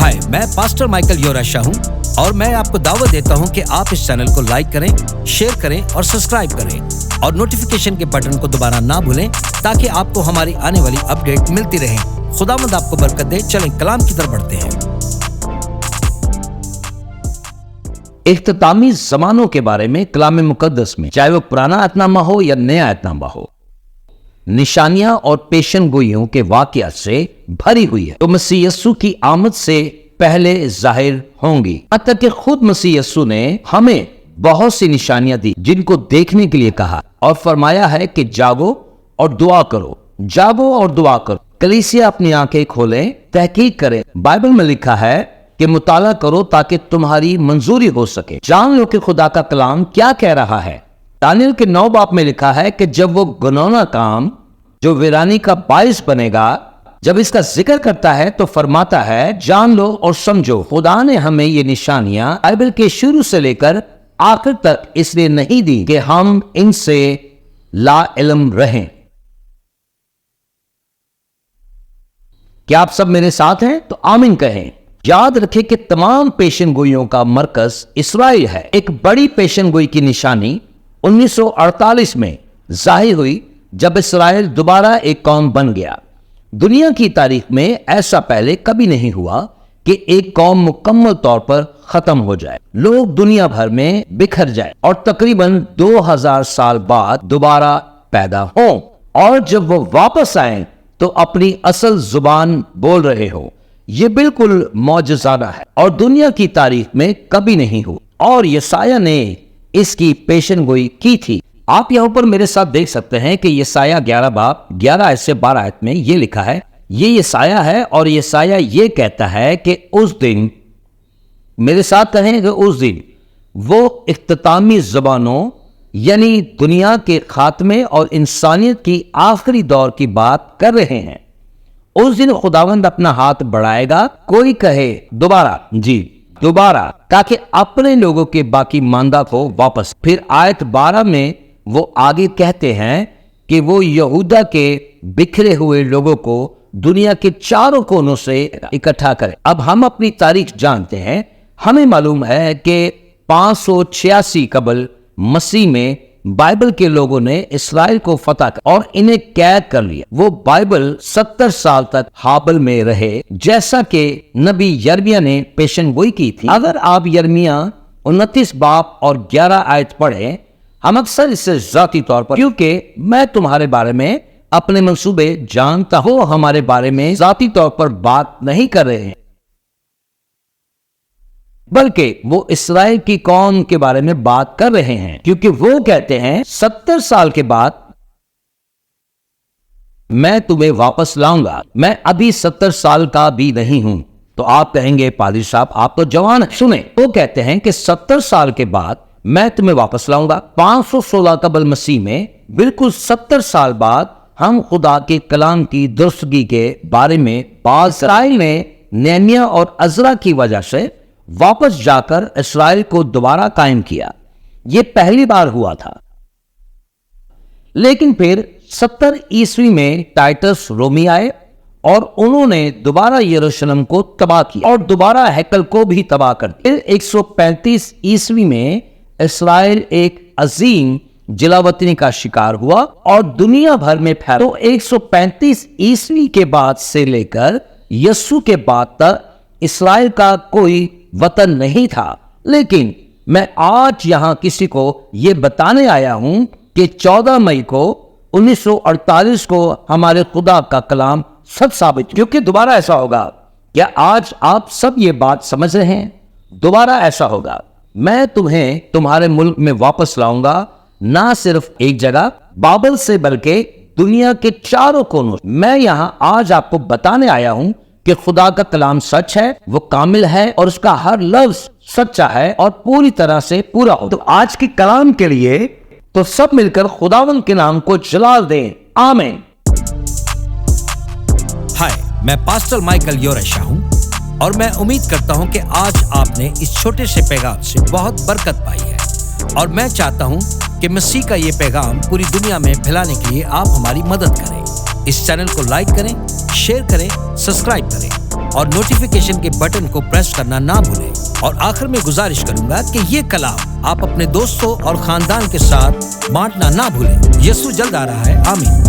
हाय, मैं pastor Michael योराशा हूँ और मैं आपको दावत देता हूँ कि आप इस चैनल को लाइक करें, शेयर करें और सब्सक्राइब करें और नोटिफिकेशन के बटन को दोबारा ना भूलें ताकि आपको हमारी आने वाली अपडेट मिलती रहे। खुदावंद आपको बरकत दे। चलें कलाम की तरफ बढ़ते हैं। इख्तितामी ज़मानों के बारे में कलाम मुकद्दस में, चाहे वो पुराना अहदनामा हो या नया अहदनामा हो, निशानियां और पेशन गोइयों के वाक़यात से भरी हुई है, तो मसीह यस्सु की आमद से पहले जाहिर होंगी। हत्ता कि खुद मसीह यस्सु ने हमें बहुत सी निशानियां दी जिनको देखने के लिए कहा और फरमाया है कि जागो और दुआ करो, जागो और दुआ करो। कलीसिया अपनी आंखें खोलें, तहकीक करें। बाइबल में लिखा है कि मुताला करो ताकि तुम्हारी मंजूरी हो सके। जान लो कि खुदा का कलाम क्या कह रहा है। दानियल के 9 बाब में लिखा है कि जब वो गुनाह काम जो वीरानी का बाइस बनेगा, जब इसका जिक्र करता है तो फरमाता है, जान लो और समझो खुदा ने हमें ये निशानियां बाइबल के शुरू से लेकर आखिर तक इसलिए नहीं दी कि हम इनसे ला इल्म रहें। क्या आप सब मेरे साथ हैं? तो आमीन कहें। याद रखें कि तमाम पेशन गोइयों का मरकज इस्राइल है। एक बड़ी पेशन गोई की निशानी 1948 में जाहिर हुई जब इस्राइल दोबारा एक कौम बन गया। दुनिया की तारीख में ऐसा पहले कभी नहीं हुआ कि एक कौम मुकम्मल तौर पर खत्म हो जाए, लोग दुनिया भर में बिखर जाए और तकरीबन 2000 साल बाद दोबारा पैदा हों, और जब वो वापस आए तो अपनी असल जुबान बोल रहे हो। ये बिल्कुल मौजज़ाना है और दुनिया की तारीख में कभी नहीं हुआ, और यसाया ने इसकी पेशन गोई की थी। आप यहां पर मेरे साथ देख सकते हैं कि यसाया 11 बाब 11 से 12 आयत में ये लिखा है। ये यसाया है और यसाया ये कहता है कि उस दिन, मेरे साथ कहें कि उस दिन वो इख्तितामी ज़बानों यानी दुनिया के खात्मे और इंसानियत की आखिरी दौर की बात कर रहे हैं। उस दिन खुदावंद अपना हाथ बढ़ाएगा, कोई कहे दोबारा, जी दोबारा, ताकि अपने लोगों के बाकी मांदा को वापस। फिर आयत 12 में वो आगे कहते हैं कि वो यहूदा के बिखरे हुए लोगों को दुनिया के चारों कोनों से इकट्ठा करे। अब हम अपनी तारीख जानते हैं। हमें मालूम है कि 586 कबल मसीह में बाइबल के लोगों ने इस्राइल को फतह कर और इन्हें कैद कर लिया। वो बाइबल 70 साल तक हाबल में रहे, जैसा कि नबी यर्मिया ने पेशन गोई की थी। अगर आप यर्मिया 29 बाब और 11 आयत पढ़े, हम अक्सर इससे जाती तौर पर, क्योंकि मैं तुम्हारे बारे में अपने मंसूबे जानता हूं, हमारे बारे में जाती तौर पर बात नहीं कर रहे हैं, बल्कि वो इस्राइल की कौम के बारे में बात कर रहे हैं, क्योंकि वो कहते हैं 70 साल के बाद मैं तुम्हें वापस लाऊंगा। मैं अभी 70 साल का भी नहीं हूं। तो आप कहेंगे, पादरी साहब आप तो जवान हैं। सुने, वो कहते हैं कि 70 साल के बाद मैं तुम्हें वापस लाऊंगा। 516 कबल मसीह में बिल्कुल 70 साल बाद हम खुदा के कलाम की दुरुस्तगी के बारे में बात। इस्राइल ने नेहमिया और अज़रा की वजह से वापस जाकर इस्राइल को दोबारा कायम किया। यह पहली बार हुआ था। लेकिन फिर 70 ईस्वी में टाइटस रोमी आए और उन्होंने दोबारा यरूशलेम को तबाह किया और दोबारा हैकल को भी तबाह कर दिया। 135 ईस्वी में इस्राइल एक अजीम जिलावतनी का शिकार हुआ और दुनिया भर में फैला। तो 135 ईस्वी के बाद से लेकर यस्सु के बाद तक इस्राइल का कोई वतन नहीं था। लेकिन मैं आज यहां किसी को यह बताने आया हूं कि 14 मई को 1948 को हमारे खुदा का कलाम सच साबित, क्योंकि दोबारा ऐसा होगा। क्या आज आप सब ये बात समझ रहे हैं? दोबारा ऐसा होगा। मैं तुम्हें तुम्हारे मुल्क में वापस लाऊंगा, ना सिर्फ एक जगह बाबल से बल्कि दुनिया के चारों कोनों। मैं यहां आज आपको बताने आया हूं कि खुदा का कलाम सच है, वो कामिल है और उसका हर लफ्ज सच्चा है और पूरी तरह से पूरा हो। तो आज के कलाम के लिए तो सब मिलकर खुदावंद के नाम को जलाल दें। आमीन। हाय, मैं पास्टर माइकल योराशा हूं और मैं उम्मीद करता हूं कि आज आपने इस छोटे से पैगाम से बहुत बरकत पाई है, और मैं चाहता हूं कि मसीह का ये पैगाम पूरी दुनिया में फैलाने के लिए आप हमारी मदद करें। इस चैनल को लाइक करें, शेयर करें, सब्सक्राइब करें और नोटिफिकेशन के बटन को प्रेस करना ना भूलें। और आखिर में गुजारिश करूंगा कि ये कलाम आप अपने दोस्तों और खानदान के साथ बांटना ना भूलें। यीशु जल्द आ रहा है। आमीन।